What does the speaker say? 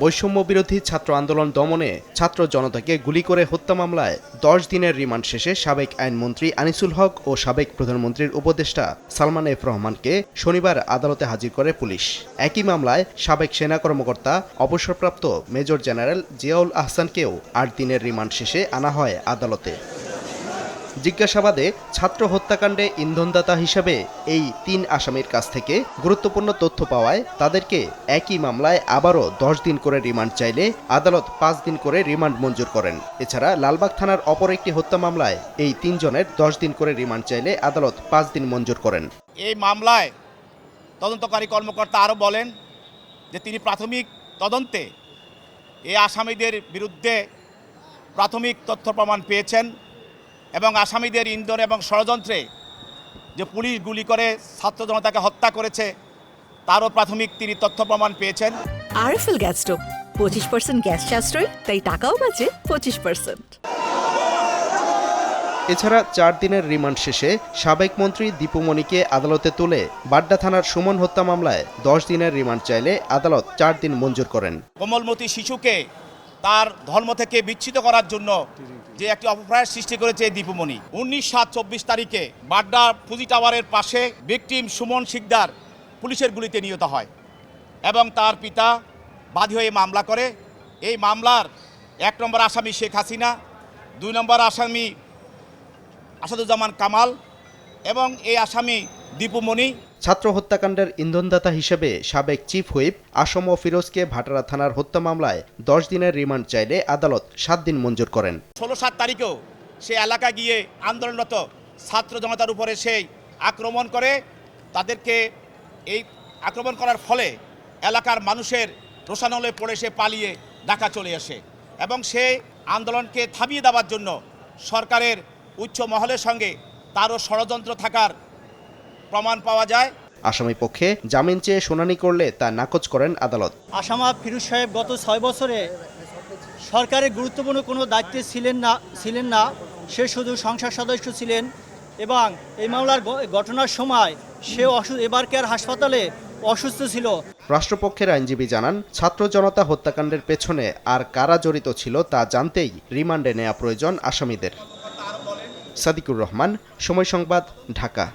বৈষম্য বিরোধী ছাত্র আন্দোলন দমনে ছাত্র জনতাকে গুলি করে হত্যা মামলায় 10 দিনের রিমান্ড শেষে সাবেক আইনমন্ত্রী আনিসুল হক ও সাবেক প্রধানমন্ত্রীর উপদেষ্টা সালমান এফ রহমানকে শনিবার আদালতে হাজির করে পুলিশ। একই মামলায় সাবেক সেনা কর্মকর্তা অবসরপ্রাপ্ত মেজর জেনারেল জিয়াউল আহসানকেও 8 দিনের রিমান্ড শেষে আনা হয় আদালতে। জিজ্ঞাসাবাদে ছাত্র হত্যাকাণ্ডে ইন্ধনদাতা হিসেবে এই 3 আসামির কাছ থেকে গুরুত্বপূর্ণ তথ্য পাওয়ায় তাদেরকে একই মামলায় আবারও 10 দিন করে রিমান্ড চাইলে আদালত 5 দিন করে রিমান্ড মঞ্জুর করেন। এছাড়া লালবাগ থানার অপর একটি হত্যা মামলায় এই 3 জনের 10 দিন করে রিমান্ড চাইলে আদালত 5 দিন মঞ্জুর করেন। এই মামলায় তদন্তকারী কর্মকর্তা আরও বলেন যে তিনি প্রাথমিক তদন্তে এই আসামিদের বিরুদ্ধে প্রাথমিক তথ্য প্রমাণ পেয়েছেন এবং আসামিদের ইন্ধন এবং ষড়যন্ত্রে যে পুলিশ গুলি করে ছাত্র জনতাকে হত্যা করেছে তারও প্রাথমিক তিনি তথ্য প্রমাণ পেয়েছেন। আরএফএল গ্যাস স্টোভ 25% গ্যাস সাশ্রয়, তাই টাকাও বাঁচে 25%। এছাড়া 4 দিনের রিমান্ড শেষে সাবেক মন্ত্রী দীপুমণিকে আদালতে তুলে বাড্ডা থানার সুমন হত্যা মামলায় 10 দিনের রিমান্ড চাইলে আদালত 4 দিন মঞ্জুর করেন। কোমলমতি শিশুকে তার ধর্ম থেকে বিচ্ছিত করার জন্য যে একটি অপপ্রয়াস সৃষ্টি করেছে দীপুমণি, 19/7/24 তারিখে বাড্ডা ফুজি টাওয়ারের পাশে ভিকটিম সুমন শিকদার পুলিশের গুলিতে নিহত হয় এবং তার পিতা বাদী হয়ে মামলা করে। এই মামলার 1 নম্বর আসামি শেখ হাসিনা, 2 নম্বর আসামি আসাদুজ্জামান কামাল এবং এই আসামি দীপুমণি। ছাত্র হত্যাকাণ্ডের ইন্ধনদাতা হিসেবে সাবেক চিফ হুইপ আসম ফিরোজকে ভাটারা থানার হত্যা মামলায় 10 দিনের রিমান্ড চাইলে আদালত 7 দিন মঞ্জুর করেন। 16/7 তারিখেও সে এলাকা গিয়ে আন্দোলনরত ছাত্র জনতার উপরে সেই আক্রমণ করে। তাদেরকে এই আক্রমণ করার ফলে এলাকার মানুষের রোষানলে পড়ে সে পালিয়ে ঢাকা চলে আসে এবং সেই আন্দোলনকে থামিয়ে দেওয়ার জন্য সরকারের উচ্চ মহলের সঙ্গে তারও ষড়যন্ত্র থাকার প্রমাণ পাওয়া যায়। আসামি পক্ষে জামিন চেয়ে শুনানি করলে তা নাকচ করেন আদালত। আসামা ফিরোজ সাহেব গত 6 বছরে সরকারের গুরুত্বপূর্ণ কোনো দায়িত্বে ছিলেন না। সে শুধু সংসদ সদস্য ছিলেন এবং এই মামলার ঘটনার সময় সে এবারকার হাসপাতালে অসুস্থ ছিল। রাষ্ট্রপক্ষের আইনজীবী জানান, ছাত্র জনতা হত্যাকাণ্ডের পেছনে আর কারা জড়িত ছিল তা জানতেই রিমান্ডে নেওয়া প্রয়োজন আসামিদের। সাদিকুর রহমান, সময় সংবাদ, ঢাকা।